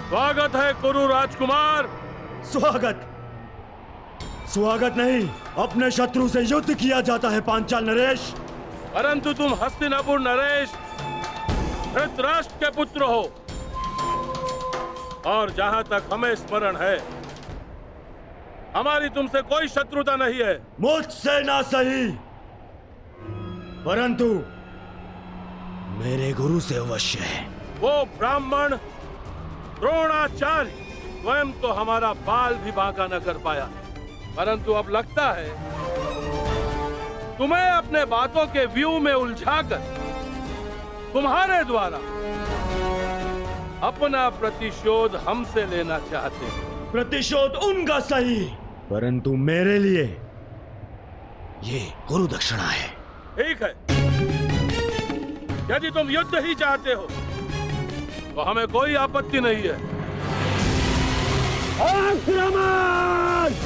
स्वागत है कुरु राजकुमार। स्वागत स्वागत नहीं, अपने शत्रु से युद्ध किया जाता है पांचाल नरेश। परंतु तुम हस्तिनापुर नरेश धृतराष्ट्र के पुत्र हो, और जहां तक हमें स्मरण है हमारी तुमसे कोई शत्रुता नहीं है। मुझसे ना सही, परंतु मेरे गुरु से अवश्य है। वो ब्राह्मण द्रोणाचार्य स्वयं तो हमारा बाल भी बांका न कर पाया, परंतु अब लगता है तुम्हें अपने बातों के व्यू में उलझाकर तुम्हारे द्वारा अपना प्रतिशोध हमसे लेना चाहते हैं। प्रतिशोध उनका सही, परंतु मेरे लिए ये गुरु दक्षिणा है। ठीक है, यदि तुम युद्ध ही चाहते हो तो हमें कोई आपत्ति नहीं है। आक्रमण!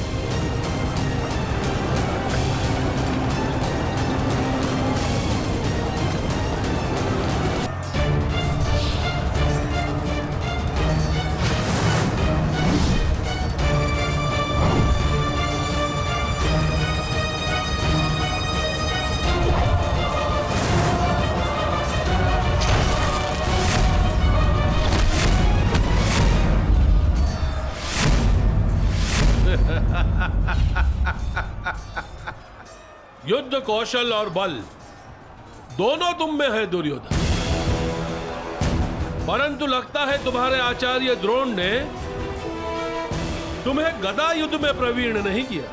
युद्ध कौशल और बल दोनों तुम में है दुर्योधन, परंतु लगता है तुम्हारे आचार्य द्रोण ने तुम्हें गदा युद्ध में प्रवीण नहीं किया।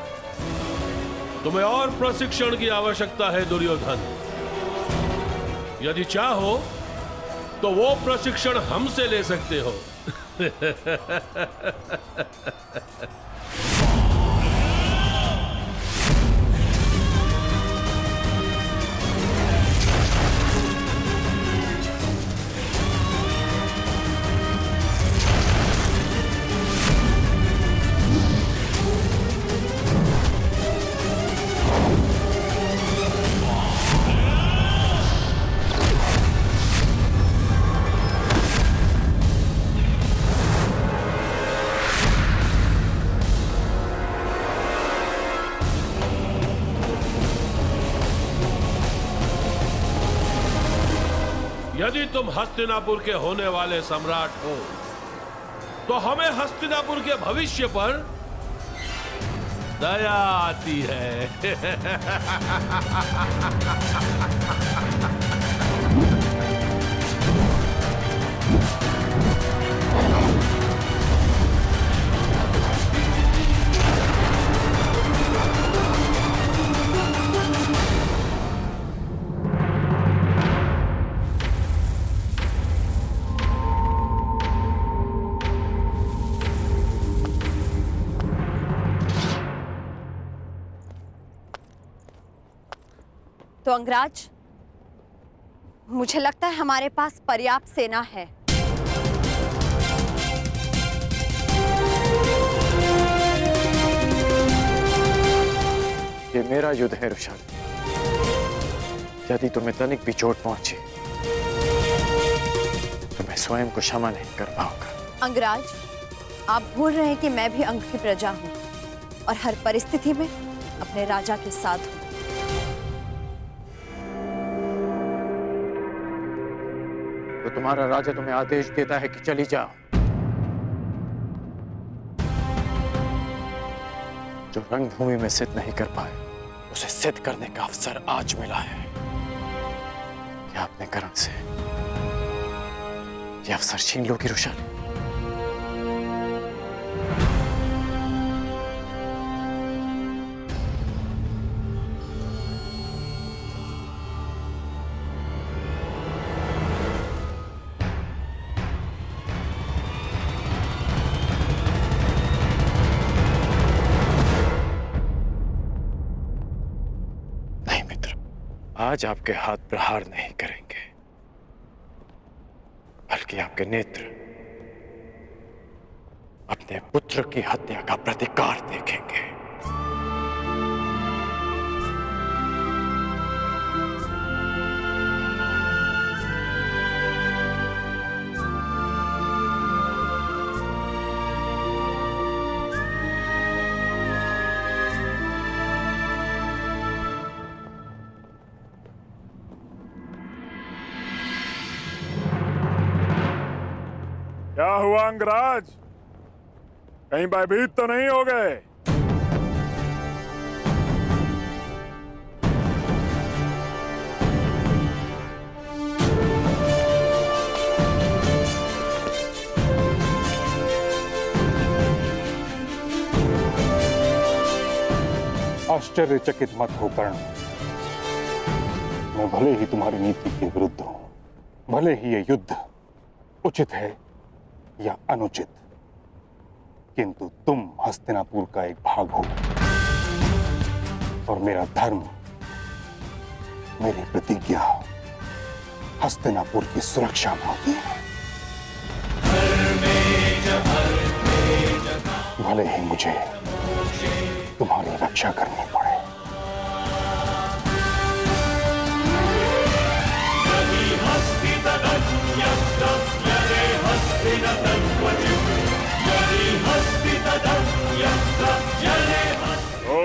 तुम्हें और प्रशिक्षण की आवश्यकता है दुर्योधन। यदि चाहो तो वो प्रशिक्षण हमसे ले सकते हो। यदि तुम हस्तिनापुर के होने वाले सम्राट हो तो हमें हस्तिनापुर के भविष्य पर दया आती है। तो अंगराज, मुझे लगता है हमारे पास पर्याप्त सेना है। ये मेरा युद्ध है रुशाली। यदि तुम्हें तनिक भी चोट पहुंची तो मैं स्वयं को क्षमा नहीं कर पाऊंगा। अंगराज, आप भूल रहे हैं कि मैं भी अंग की प्रजा हूं और हर परिस्थिति में अपने राजा के साथ हूं। तो तुम्हारा राजा तुम्हें आदेश देता है कि चली जाओ। जो रणभूमि में सिद्ध नहीं कर पाए उसे सिद्ध करने का अवसर आज मिला है। क्या अपने कर्म से यह अवसर छीन लोगी रुशाली? आज आपके हाथ प्रहार नहीं करेंगे, बल्कि आपके नेत्र अपने पुत्र की हत्या का प्रतिकार देखेंगे। क्या हुआ अंगराज? कहीं भयभीत तो नहीं हो गए? आश्चर्यचकित मत हो कर्ण। मैं भले ही तुम्हारी नीति के विरुद्ध हूं, भले ही ये युद्ध उचित है या अनुचित, किंतु तुम हस्तिनापुर का एक भाग हो और मेरा धर्म, मेरी प्रतिज्ञा हस्तिनापुर की सुरक्षा में होती है। भले ही मुझे तुम्हारी रक्षा करनी पड़े। ओ,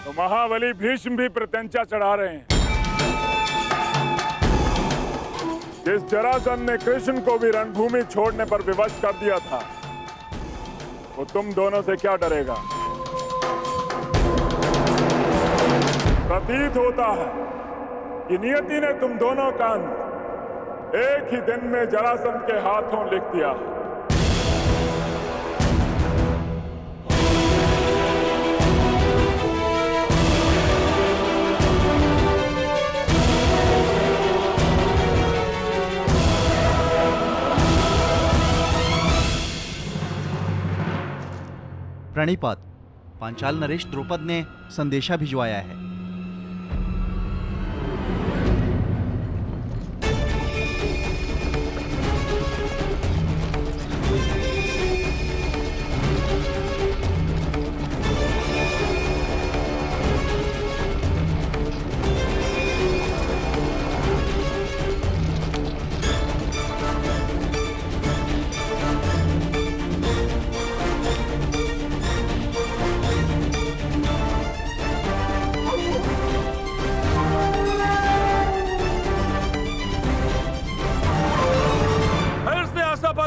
तो महाबली भीष्म भी प्रत्यंचा चढ़ा रहे हैं। जिस जरासंध ने कृष्ण को भी रणभूमि छोड़ने पर विवश कर दिया था, वो तुम दोनों से क्या डरेगा? प्रतीत होता है कि नियति ने तुम दोनों का अंत एक ही दिन में जरासंध के हाथों लिख दिया। प्रणिपात, पांचाल नरेश द्रुपद ने संदेशा भिजवाया है।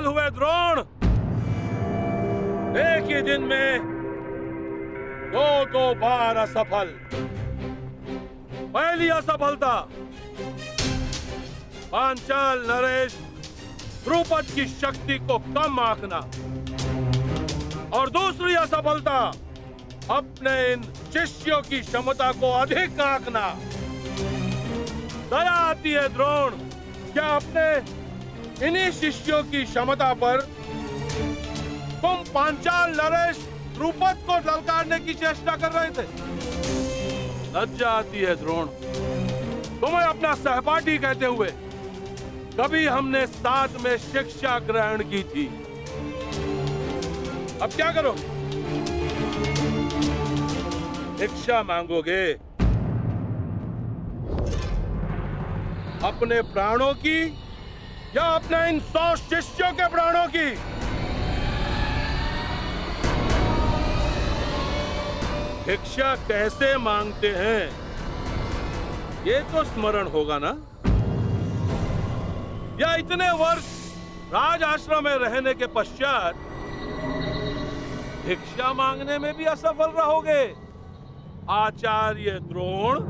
हुए द्रोण, एक ही दिन में दो बार असफल। पहली असफलता पांचाल नरेश द्रुपद की शक्ति को कम आंकना, और दूसरी असफलता अपने इन शिष्यों की क्षमता को अधिक आंकना। दया आती है द्रोण, क्या अपने इन्हीं शिष्यों की क्षमता पर तुम पांचाल नरेश द्रुपद को ललकारने की चेष्टा कर रहे थे? लज्जा आती है द्रोण, तुम्हें अपना सहपाठी कहते हुए। कभी हमने साथ में शिक्षा ग्रहण की थी, अब क्या करो? भिक्षा मांगोगे? अपने प्राणों की या अपने इन 100 शिष्यों के प्राणों की? भिक्षा कैसे मांगते हैं ये तो स्मरण होगा ना? या इतने वर्ष राज आश्रम में रहने के पश्चात भिक्षा मांगने में भी असफल रहोगे आचार्य द्रोण?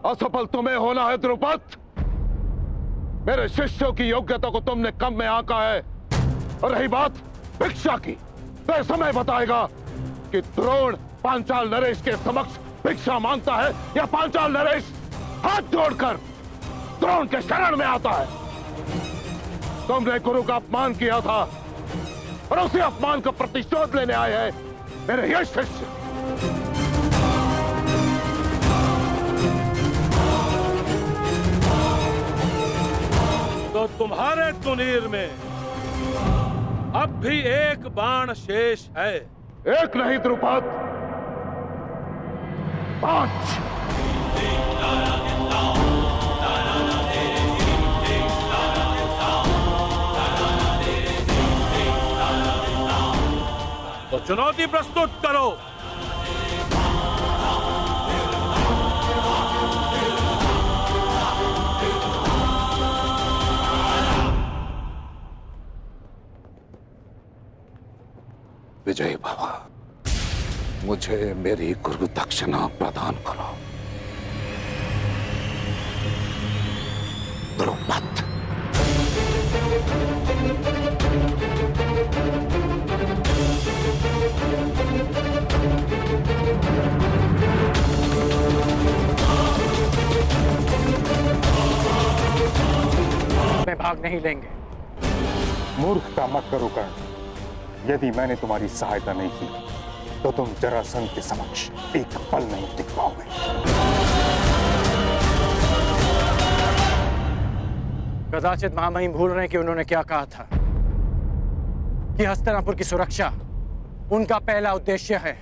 असफल तुम्हें होना है द्रुपद। मेरे शिष्यों की योग्यता को तुमने कम में आंका है। और रही बात भिक्षा की, तो समय बताएगा कि द्रोण पांचाल नरेश के समक्ष भिक्षा मांगता है या पांचाल नरेश हाथ जोड़कर द्रोण के शरण में आता है। तुमने गुरु का अपमान किया था और उसी अपमान का प्रतिशोध लेने आए हैं मेरे ये शिष्य। तो तुम्हारे तुनीर में अब भी एक बाण शेष है। एक नहीं द्रुपद, 5। तो चुनौती प्रस्तुत करो। विजय बाबा, मुझे मेरी गुरु दक्षिणा प्रदान करो। द्रुपद। में भाग नहीं लेंगे। मूर्खता मत करो कर्ण। यदि मैंने तुम्हारी सहायता नहीं की तो तुम जरासंध के समक्ष एक पल नहीं टिक पाओगे। कदाचित महामहिम भूल रहे हैं कि उन्होंने क्या कहा था कि हस्तिनापुर की सुरक्षा उनका पहला उद्देश्य है।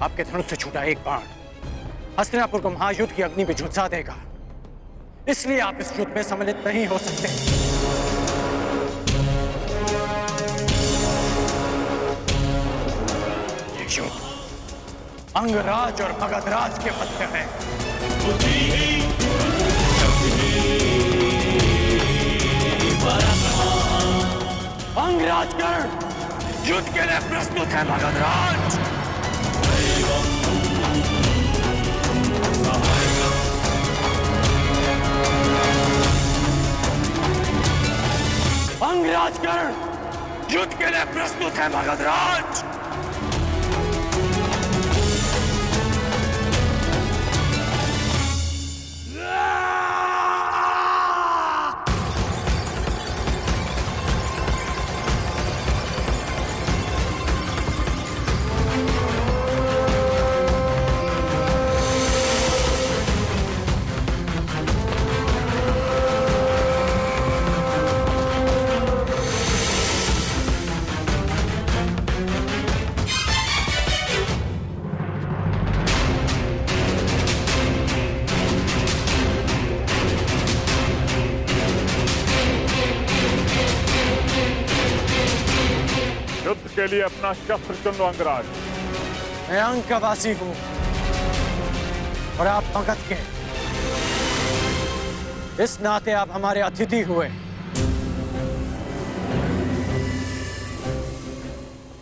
आपके धनुष से छूटा एक बाण हस्तिनापुर को महायुद्ध की अग्नि में झुलसा देगा। इसलिए आप इस युद्ध में सम्मिलित नहीं हो सकते। ये युद्ध अंगराज और मगधराज के मध्य है। अंगराज कर्ण युद्ध के लिए प्रस्तुत है। मगधराज अंगराज कर्ण युद्ध के लिए प्रस्तुत है। मगधराज के लिए अपना शस्त्र चुन लो अंगराज। मैं अंक का वासी हूं और आप मगध के। इस नाते आप हमारे अतिथि हुए,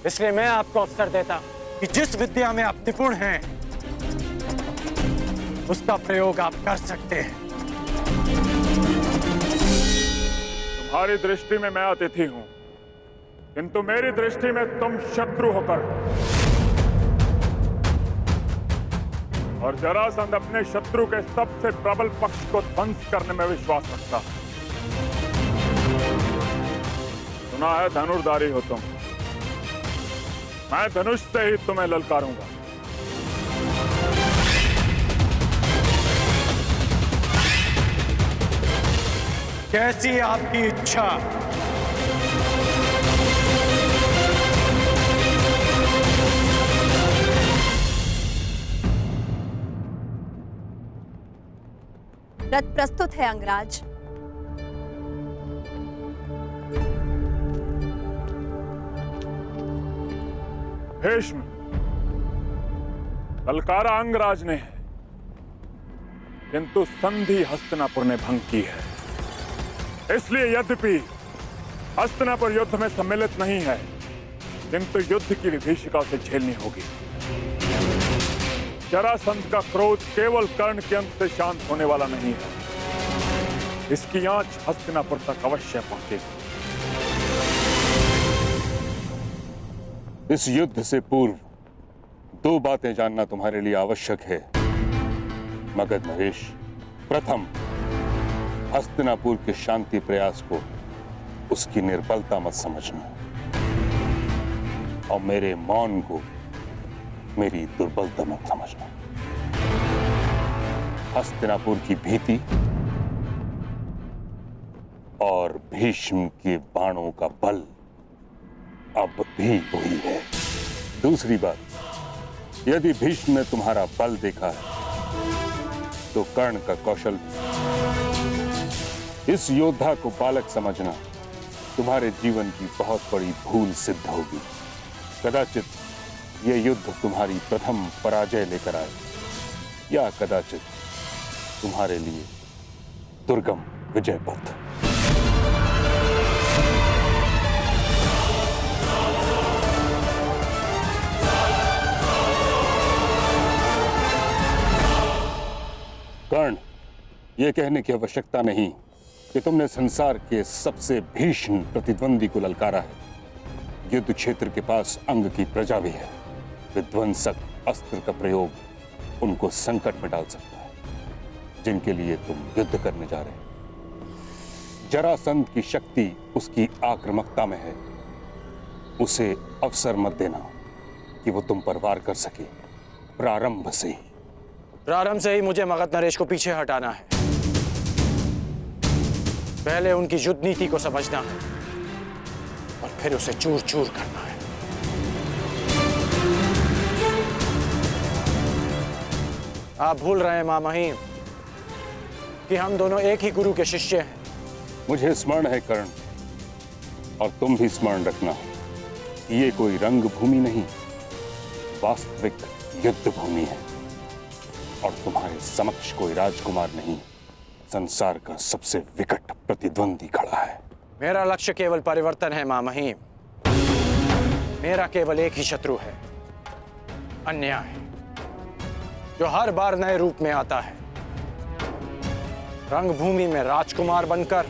इसलिए मैं आपको अवसर देता कि जिस विद्या में आप निपुण हैं उसका प्रयोग आप कर सकते हैं। तुम्हारी दृष्टि में मैं अतिथि हूं, किंतु मेरी दृष्टि में तुम शत्रु होकर, और जरासंध अपने शत्रु के सबसे प्रबल पक्ष को ध्वंस करने में विश्वास रखता है। सुना है धनुर्धारी हो तुम, मैं धनुष से ही तुम्हें ललकारूंगा। कैसी आपकी इच्छा। रथ प्रस्तुत है अंगराज। भीष्म, ललकारा अंगराज ने है, किंतु संधि हस्तिनापुर ने भंग की है। इसलिए यद्यपि हस्तिनापुर युद्ध में सम्मिलित नहीं है, किंतु युद्ध की विभीषिका उसे झेलनी होगी। जरासंध का क्रोध केवल कर्ण के अंत से शांत होने वाला नहीं है। इसकी आंच हस्तिनापुर तक अवश्य पहुंचेगी। इस युद्ध से पूर्व दो बातें जानना तुम्हारे लिए आवश्यक है मगध नरेश। प्रथम, हस्तिनापुर के शांति प्रयास को उसकी निर्बलता मत समझना और मेरे मौन को मेरी दुर्बलता मत समझना। हस्तिनापुर की भीति और भीष्म के बाणों का बल अब भी वही है। दूसरी बात, यदि भीष्म ने तुम्हारा बल देखा है तो कर्ण का कौशल भी। इस योद्धा को बालक समझना तुम्हारे जीवन की बहुत बड़ी भूल सिद्ध होगी। कदाचित यह युद्ध तुम्हारी प्रथम पराजय लेकर आए या कदाचित तुम्हारे लिए दुर्गम विजय पथ। कर्ण, यह कहने की आवश्यकता नहीं कि तुमने संसार के सबसे भीषण प्रतिद्वंदी को ललकारा है। युद्ध क्षेत्र के पास अंग की प्रजा भी है। विध्वंसक अस्त्र का प्रयोग उनको संकट में डाल सकता है जिनके लिए तुम युद्ध करने जा रहे हो। जरासंध की शक्ति उसकी आक्रामकता में है। उसे अवसर मत देना कि वो तुम पर वार कर सके। प्रारंभ से ही मुझे मगध नरेश को पीछे हटाना है। पहले उनकी युद्ध नीति को समझना है और फिर उसे चूर चूर करना है। आप भूल रहे हैं मां महिम कि हम दोनों एक ही गुरु के शिष्य हैं। मुझे स्मरण है कर्ण, और तुम भी स्मरण रखना कि ये कोई रंग भूमि नहीं, वास्तविक युद्ध भूमि है और तुम्हारे समक्ष कोई राजकुमार नहीं, संसार का सबसे विकट प्रतिद्वंदी खड़ा है। मेरा लक्ष्य केवल परिवर्तन है मां महिम। मेरा केवल एक ही शत्रु है, अन्याय, जो हर बार नए रूप में आता है। रंगभूमि में राजकुमार बनकर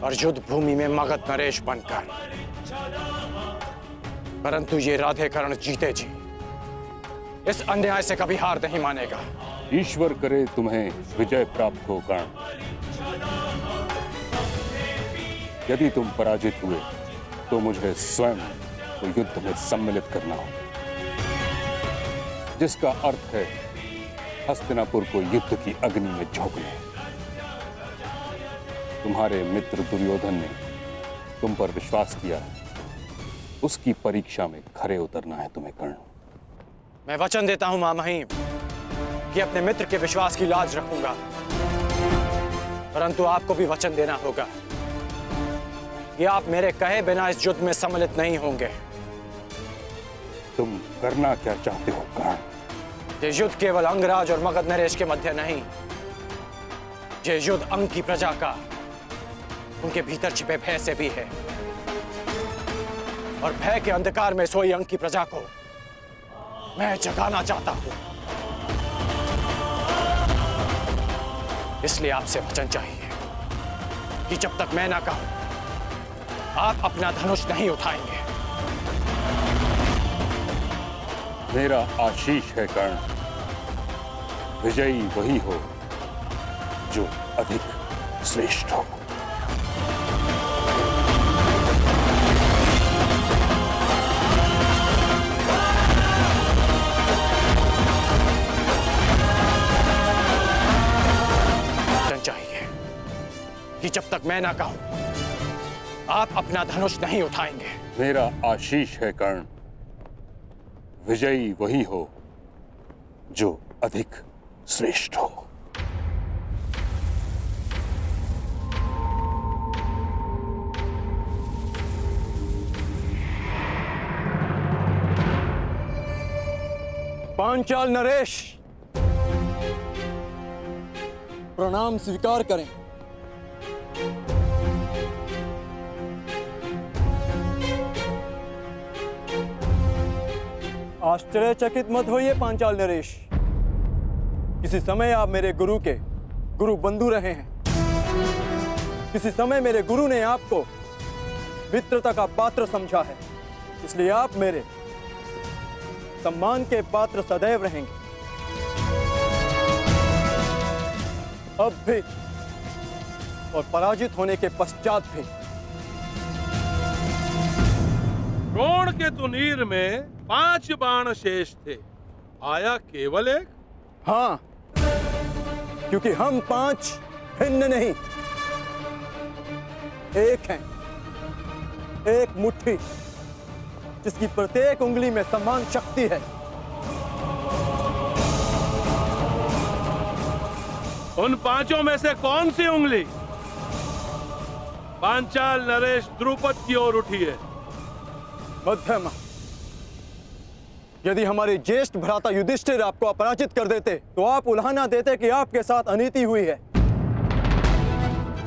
और युद्ध भूमि में मगध नरेश बनकर। परंतु ये राधेकरण जीते जी इस अन्याय से कभी हार नहीं मानेगा। ईश्वर करे तुम्हें विजय प्राप्त हो कर्ण। यदि तुम पराजित हुए तो मुझे स्वयं को युद्ध में सम्मिलित करना हो, जिसका अर्थ है हस्तिनापुर को युद्ध की अग्नि में झोंकना। तुम्हारे मित्र दुर्योधन ने तुम पर विश्वास किया है, उसकी परीक्षा में खरे उतरना है तुम्हें कर्ण। मैं वचन देता हूं मां महिम कि अपने मित्र के विश्वास की लाज रखूंगा, परंतु आपको भी वचन देना होगा कि आप मेरे कहे बिना इस युद्ध में सम्मिलित नहीं होंगे। तुम करना क्या चाहते हो कर्ण? ये युद्ध केवल अंगराज और मगध नरेश के मध्य नहीं, ये युद्ध अंग की प्रजा का, उनके भीतर छिपे भय से भी है। और भय के अंधकार में सोई अंग की प्रजा को मैं जगाना चाहता हूं। इसलिए आपसे वचन चाहिए कि जब तक मैं ना कहूं, आप अपना धनुष नहीं उठाएंगे। मेरा आशीष है कर्ण, विजयी वही हो जो अधिक श्रेष्ठ हो। चाहिए कि जब तक मैं ना कहूं, आप अपना धनुष नहीं उठाएंगे। मेरा आशीष है कर्ण, विजयी वही हो जो अधिक श्रेष्ठ हो। पांचाल नरेश, प्रणाम स्वीकार करें। आश्चर्यचकित मत होइए पांचाल नरेश। किसी समय आप मेरे गुरु के गुरु बंधु रहे हैं। किसी समय मेरे गुरु ने आपको मित्रता का पात्र समझा है, इसलिए आप मेरे सम्मान के पात्र सदैव रहेंगे। अब भी और पराजित होने के पश्चात भी। द्रोण के तुनीर में 5 बाण शेष थे, आया केवल एक। हाँ, क्योंकि हम 5 भिन्न नहीं, एक हैं, एक मुट्ठी जिसकी प्रत्येक उंगली में समान शक्ति है। उन 5 में से कौन सी उंगली पांचाल नरेश द्रुपद की ओर उठी है? मध्यमा। यदि हमारे ज्येष्ठ भ्राता युधिष्ठिर आपको अपराजित कर देते तो आप उल्हाना देते कि आपके साथ अनीति हुई है,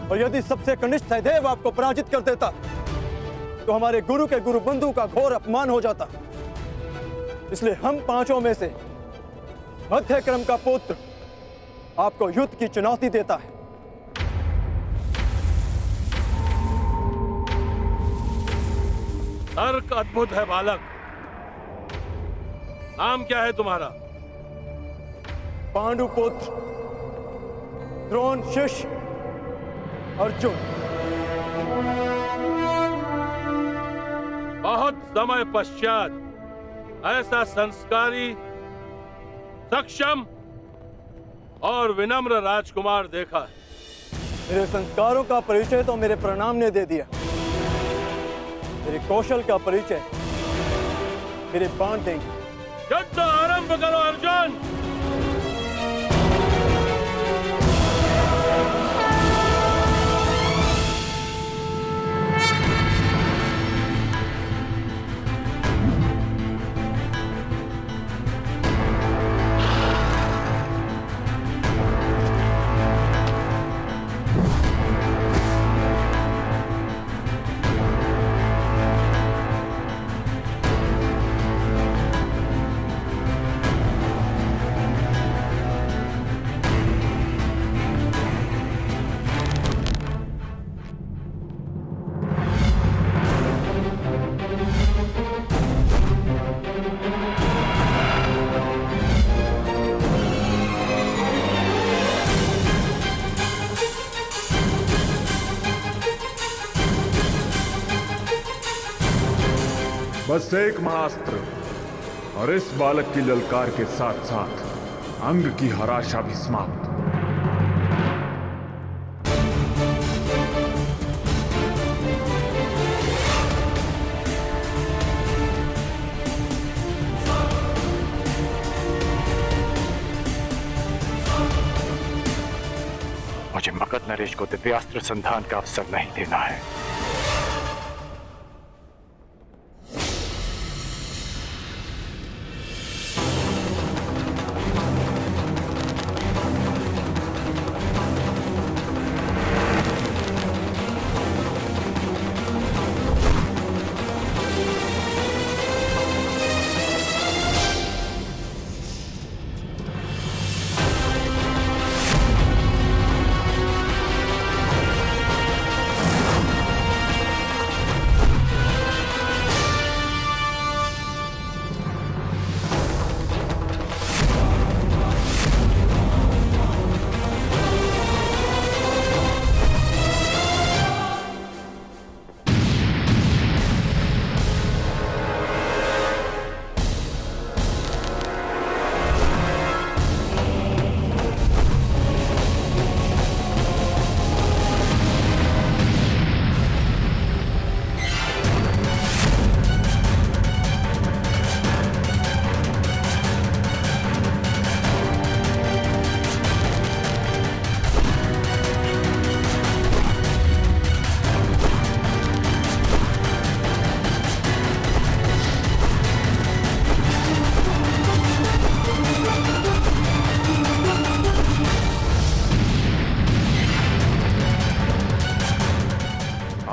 और यदि सबसे कनिष्ठ सहदेव आपको पराजित कर देता तो हमारे गुरु के गुरु बंधु का घोर अपमान हो जाता। इसलिए हम 5 में से मध्य क्रम का पुत्र आपको युद्ध की चुनौती देता है। तर्क अद्भुत है बालक। नाम क्या है तुम्हारा? पांडुपुत्र द्रोण शिष्य अर्जुन। बहुत समय पश्चात ऐसा संस्कारी, सक्षम और विनम्र राजकुमार देखा है। मेरे संस्कारों का परिचय तो मेरे प्रणाम ने दे दिया, मेरे कौशल का परिचय मेरे बाण देंगे। युद्ध आरंभ करो अर्जुन। बस एक महाअस्त्र और इस बालक की ललकार के साथ साथ अंग की हराशा भी समाप्त। मुझे मगध नरेश को दिव्यास्त्र संधान का अवसर नहीं देना है।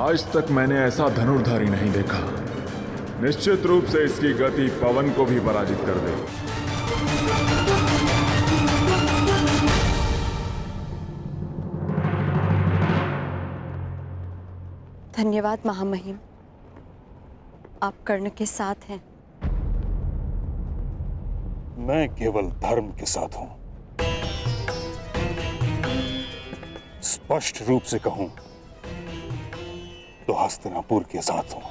आज तक मैंने ऐसा धनुर्धारी नहीं देखा। निश्चित रूप से इसकी गति पवन को भी पराजित कर दे। धन्यवाद महामहिम, आप कर्ण के साथ हैं। मैं केवल धर्म के साथ हूं। स्पष्ट रूप से कहूं तो हस्तिनापुर के साथ हूं।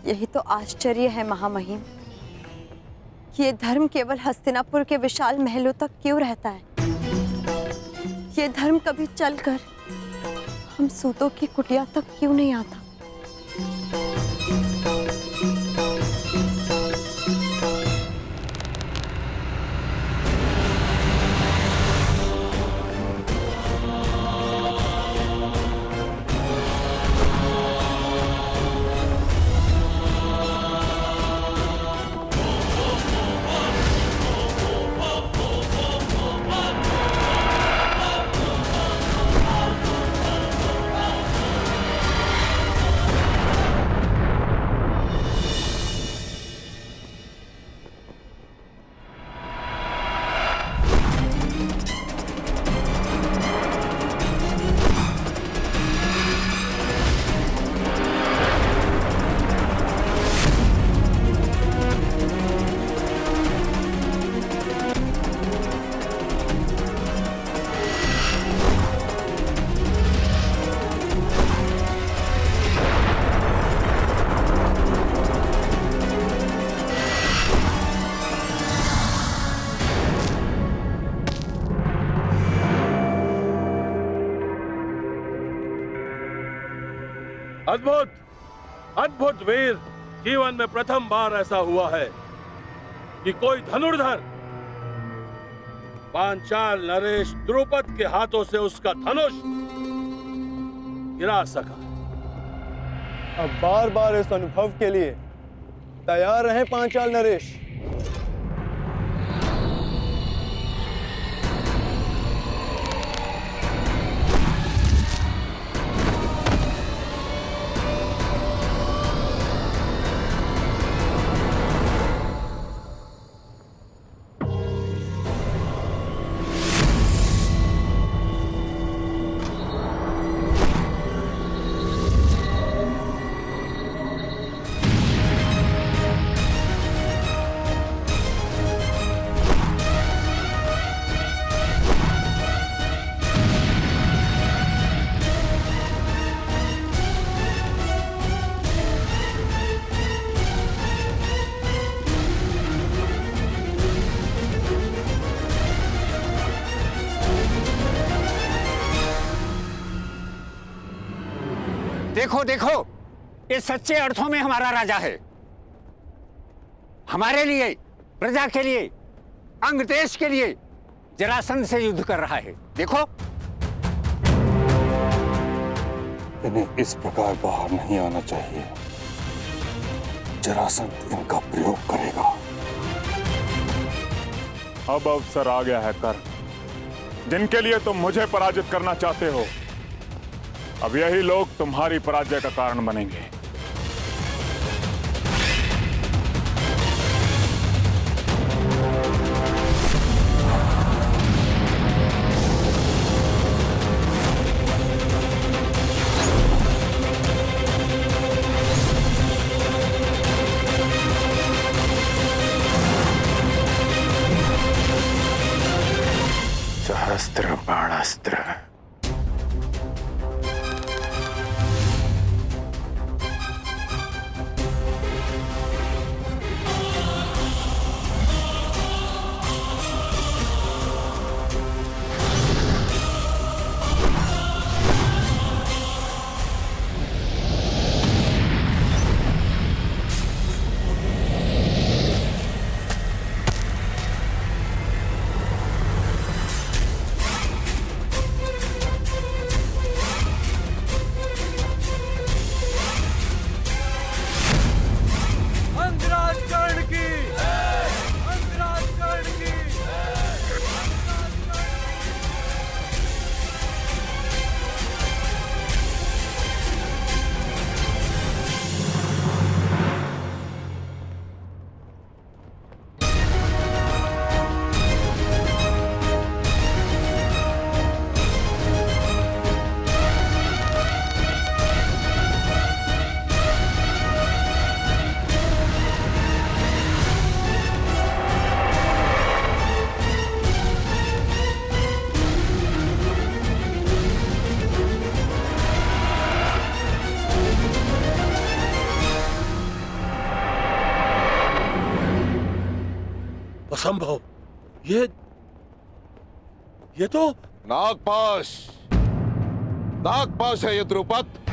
यही तो आश्चर्य है महामहिम कि ये धर्म केवल हस्तिनापुर के विशाल महलों तक क्यों रहता है। ये धर्म कभी चलकर हम सूतों की कुटिया तक क्यों नहीं आता। अद्भुत, अद्भुत वीर। जीवन में प्रथम बार ऐसा हुआ है कि कोई धनुर्धर पांचाल नरेश द्रुपद के हाथों से उसका धनुष गिरा सका। अब बार बार इस अनुभव के लिए तैयार रहें पांचाल नरेश। देखो देखो, ये सच्चे अर्थों में हमारा राजा है। हमारे लिए, प्रजा के लिए, अंग देश के लिए जरासंध से युद्ध कर रहा है। देखो, इन्हें इस प्रकार बाहर नहीं आना चाहिए। जरासंध इनका प्रयोग करेगा। अब अवसर आ गया है कर्ण, जिनके लिए तुम मुझे पराजित करना चाहते हो। अब यही लोग तुम्हारी पराजय का कारण बनेंगे। सहस्त्र बाणास्त्र। असंभव। ये तो नागपाश, नागपाश है ये द्रुपद।